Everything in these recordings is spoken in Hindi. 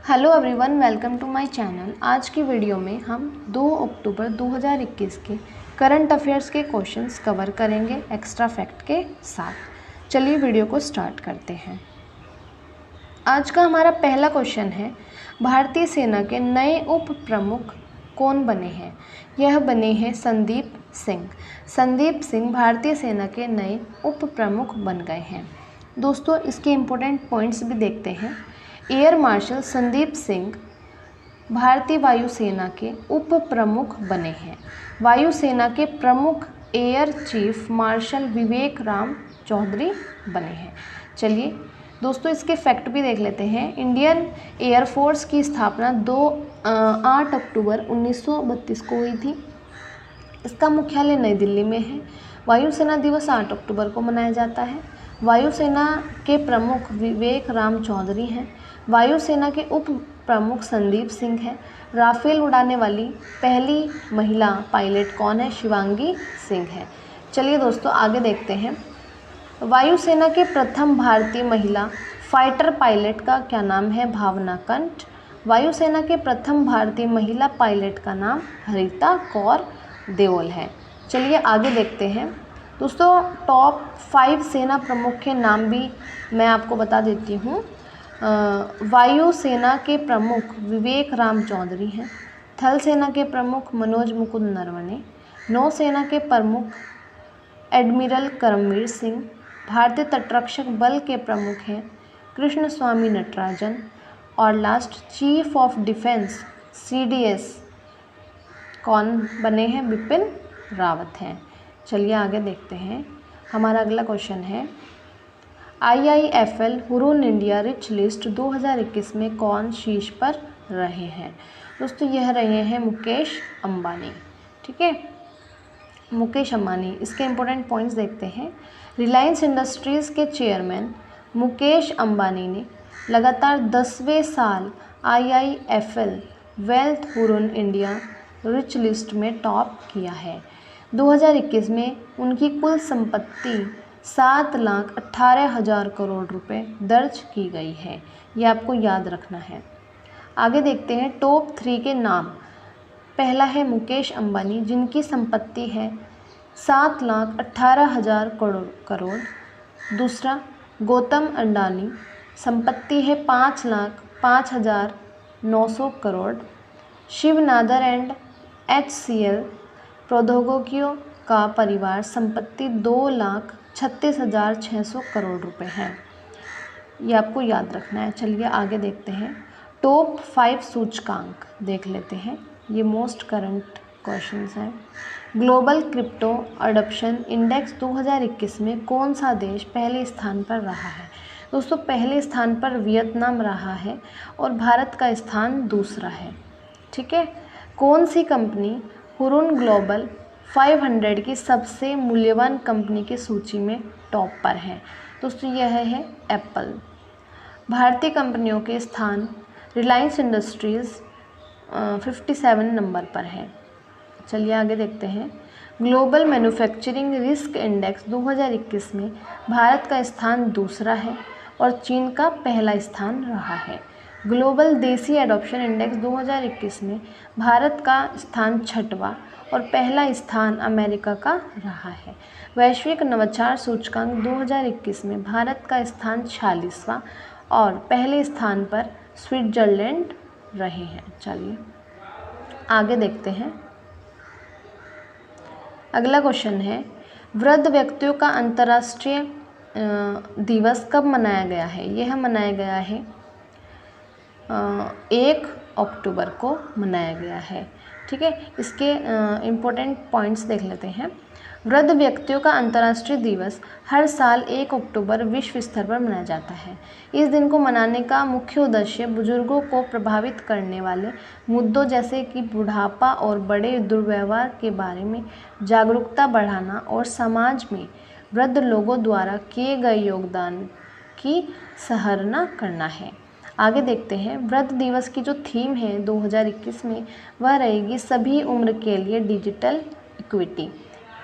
Hello everyone, welcome to my channel. आज की वीडियो में हम 2 अक्टूबर 2021 के करंट अफेयर्स के क्वेश्चंस कवर करेंगे एक्स्ट्रा फैक्ट के साथ। चलिए वीडियो को स्टार्ट करते हैं। आज का हमारा पहला क्वेश्चन है, भारतीय सेना के नए उप प्रमुख कौन बने हैं? यह बने हैं संदीप सिंह। संदीप सिंह भारतीय सेना के नए उप प्रमुख बन गए हैं। दोस्तों, इसके इम्पोर्टेंट पॉइंट्स भी देखते हैं। एयर मार्शल संदीप सिंह भारतीय वायुसेना के उप प्रमुख बने हैं। वायुसेना के प्रमुख एयर चीफ मार्शल विवेक राम चौधरी बने हैं। चलिए दोस्तों, इसके फैक्ट भी देख लेते हैं। इंडियन एयरफोर्स की स्थापना 8 अक्टूबर 1932 को हुई थी। इसका मुख्यालय नई दिल्ली में है। वायुसेना दिवस 8 अक्टूबर को मनाया जाता है। वायुसेना के प्रमुख विवेक राम चौधरी हैं। वायुसेना के उप प्रमुख संदीप सिंह हैं। राफेल उड़ाने वाली पहली महिला पायलट कौन है? शिवांगी सिंह है। चलिए दोस्तों, आगे देखते हैं। वायुसेना के प्रथम भारतीय महिला फाइटर पायलट का क्या नाम है? भावना कंठ। वायुसेना के प्रथम भारतीय महिला पायलट का नाम हरिता कौर देओल है। चलिए आगे देखते हैं। दोस्तों, टॉप 5 सेना प्रमुख के नाम भी मैं आपको बता देती हूँ। वायुसेना के प्रमुख विवेक राम चौधरी हैं। थल सेना के प्रमुख मनोज मुकुंद नरवणे। नौसेना के प्रमुख एडमिरल करमवीर सिंह। भारतीय तटरक्षक बल के प्रमुख हैं कृष्ण स्वामी नटराजन। और last chief of defence CDS कौन बने हैं? बिपिन रावत हैं। चलिए आगे देखते हैं। हमारा अगला क्वेश्चन है, IIFL Hurun India rich list 2021 में कौन शीर्ष पर रहे हैं? दोस्तों, यह रहे हैं मुकेश अंबानी। ठीक है, मुकेश अंबानी। इसके इम्पोर्टेंट पॉइंट्स देखते हैं। रिलायंस इंडस्ट्रीज़ के चेयरमैन मुकेश अंबानी ने लगातार 10वें साल IIFL wealth Hurun India rich list में टॉप किया है। 2021 में उनकी कुल संपत्ति 7,18,000 करोड़ रुपए दर्ज की गई है। ये आपको याद रखना है। आगे देखते हैं टॉप 3 के नाम। पहला है मुकेश अंबानी, जिनकी संपत्ति है 7,18,000 करोड़। दूसरा गौतम अडानी, संपत्ति है 5,05,900 करोड़। शिव नादर एंड HCL प्रौद्योगिकियों का परिवार, संपत्ति 2,36,600 करोड़ रुपए है। ये आपको याद रखना है। चलिए आगे देखते हैं। टॉप 5 सूचकांक देख लेते हैं। ये मोस्ट करंट क्वेश्चंस हैं। ग्लोबल क्रिप्टो अडॉप्शन इंडेक्स 2021 में कौन सा देश पहले स्थान पर रहा है? दोस्तों, पहले स्थान पर वियतनाम रहा है और भारत का स्थान दूसरा है। ठीक है। कौन सी कंपनी हुरून ग्लोबल 500 की सबसे मूल्यवान कंपनी की सूची में टॉप पर है? दोस्तों, यह है एप्पल। भारतीय कंपनियों के स्थान रिलायंस इंडस्ट्रीज़ 57 नंबर पर है। चलिए आगे देखते हैं। ग्लोबल मैन्युफैक्चरिंग रिस्क इंडेक्स 2021 में भारत का स्थान दूसरा है और चीन का पहला स्थान रहा है। ग्लोबल देसी एडॉप्शन इंडेक्स 2021 में भारत का स्थान 6वां और पहला स्थान अमेरिका का रहा है। वैश्विक नवाचार सूचकांक 2021 में भारत का स्थान 46वां और पहले स्थान पर स्विट्जरलैंड रहे हैं। चलिए आगे देखते हैं। अगला क्वेश्चन है, वृद्ध व्यक्तियों का अंतर्राष्ट्रीय दिवस कब मनाया गया है? यह मनाया गया है 1 अक्टूबर को मनाया गया है। ठीक है। इसके इम्पोर्टेंट पॉइंट्स देख लेते हैं। वृद्ध व्यक्तियों का अंतर्राष्ट्रीय दिवस हर साल 1 अक्टूबर विश्व स्तर पर मनाया जाता है। इस दिन को मनाने का मुख्य उद्देश्य बुजुर्गों को प्रभावित करने वाले मुद्दों जैसे कि बुढ़ापा और बड़े दुर्व्यवहार के बारे में जागरूकता बढ़ाना और समाज में वृद्ध लोगों द्वारा किए गए योगदान की सराहना करना है। आगे देखते हैं। वृद्ध दिवस की जो थीम है 2021 में, वह रहेगी सभी उम्र के लिए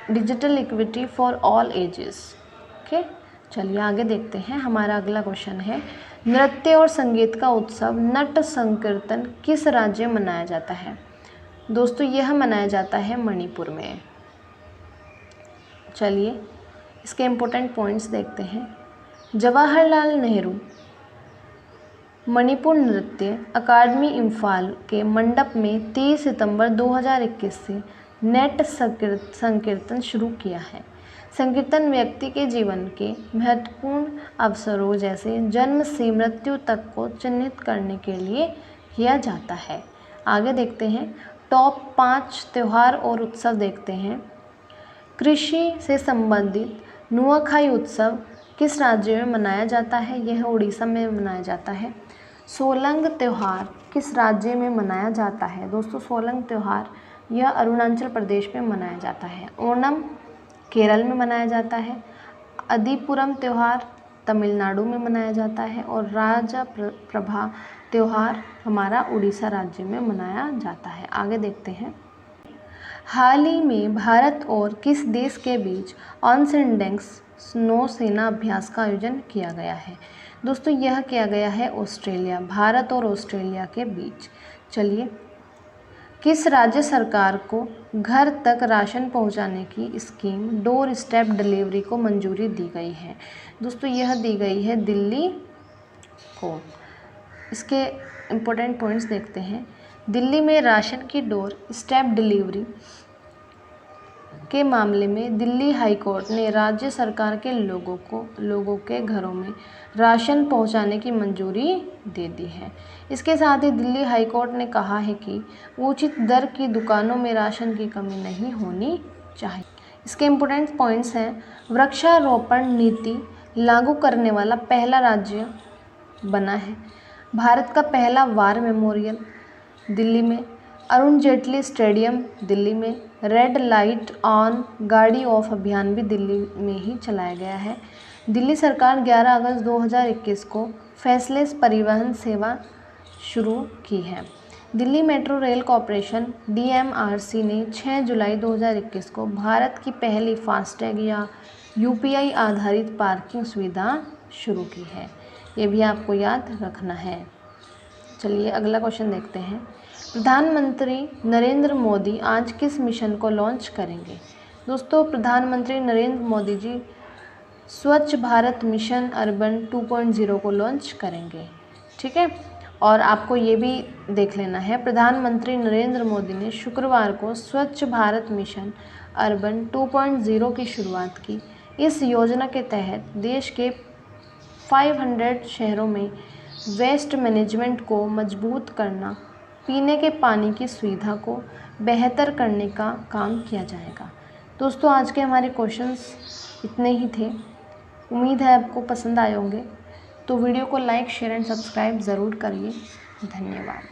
digital equity for all ages. Okay, चलिए आगे देखते हैं। हमारा अगला क्वेश्चन है, नृत्य और संगीत का उत्सव नट संकीर्तन किस राज्य में मनाया जाता है? दोस्तों यह मनाया जाता है मणिपुर में। चलिए इसके इम्पोर्टेंट पॉइंट्स देखते हैं। जवाहरलाल नेहरू मणिपुर नृत्य अकादमी इम्फाल के मंडप में 30 सितंबर 2021 से नेट संकीर्तन शुरू किया है। संकीर्तन व्यक्ति के जीवन के महत्वपूर्ण अवसरों जैसे जन्म से मृत्यु तक को चिन्हित करने के लिए किया जाता है। आगे देखते हैं, टॉप 5 त्यौहार और उत्सव देखते हैं। कृषि से संबंधित नुआखाई उत्सव किस राज्य में मनाया जाता है? यह उड़ीसा में मनाया जाता है। सोलंग त्यौहार किस राज्य में मनाया जाता है? दोस्तों सोलंग त्यौहार यह अरुणाचल प्रदेश में मनाया जाता है। ओणम केरल में मनाया जाता है। अदिपुरम त्यौहार तमिलनाडु में मनाया जाता है और राजा प्रभा त्यौहार हमारा उड़ीसा राज्य में मनाया जाता है। आगे देखते हैं, हाल ही में भारत और किस देश के बीच ऑनसेंडेंक्स नौसेना अभ्यास का आयोजन किया गया है? दोस्तों यह किया गया है ऑस्ट्रेलिया, भारत और ऑस्ट्रेलिया के बीच। चलिए, किस राज्य सरकार को घर तक राशन पहुंचाने की स्कीम डोर स्टेप डिलीवरी को मंजूरी दी गई है? दोस्तों यह दी गई है दिल्ली को। इसके इम्पोर्टेंट पॉइंट्स देखते हैं। दिल्ली में राशन की डोर स्टेप डिलीवरी के मामले में दिल्ली हाई कोर्ट ने राज्य सरकार के लोगों के घरों में राशन पहुंचाने की मंजूरी दे दी है। इसके साथ ही दिल्ली हाई कोर्ट ने कहा है कि उचित दर की दुकानों में राशन की कमी नहीं होनी चाहिए। इसके इम्पोर्टेंट पॉइंट्स हैं, वृक्षारोपण नीति लागू करने वाला पहला राज्य बना है। भारत का पहला वार मेमोरियल दिल्ली में। अरुण जेटली स्टेडियम दिल्ली में। रेड लाइट ऑन गाड़ी ऑफ अभियान भी दिल्ली में ही चलाया गया है। दिल्ली सरकार 11 अगस्त 2021 को फैसलेस परिवहन सेवा शुरू की है। Delhi metro rail corporation DMRC ने 6 जुलाई 2021 को भारत की पहली फास्टैग या UPI आधारित पार्किंग सुविधा शुरू की है। ये भी आपको याद रखना है। चलिए अगला क्वेश्चन देखते हैं। प्रधानमंत्री नरेंद्र मोदी आज किस मिशन को लॉन्च करेंगे? दोस्तों प्रधानमंत्री नरेंद्र मोदी जी स्वच्छ भारत मिशन अर्बन 2.0 को लॉन्च करेंगे। ठीक है, और आपको ये भी देख लेना है, प्रधानमंत्री नरेंद्र मोदी ने शुक्रवार को स्वच्छ भारत मिशन अर्बन 2.0 की शुरुआत की। इस योजना के तहत देश के 500 शहरों में वेस्ट मैनेजमेंट को मजबूत करना, पीने के पानी की सुविधा को बेहतर करने का काम किया जाएगा। दोस्तों आज के हमारे क्वेश्चंस इतने ही थे। उम्मीद है आपको पसंद आए होंगे। तो वीडियो को लाइक, शेयर एंड सब्सक्राइब ज़रूर करिए। धन्यवाद।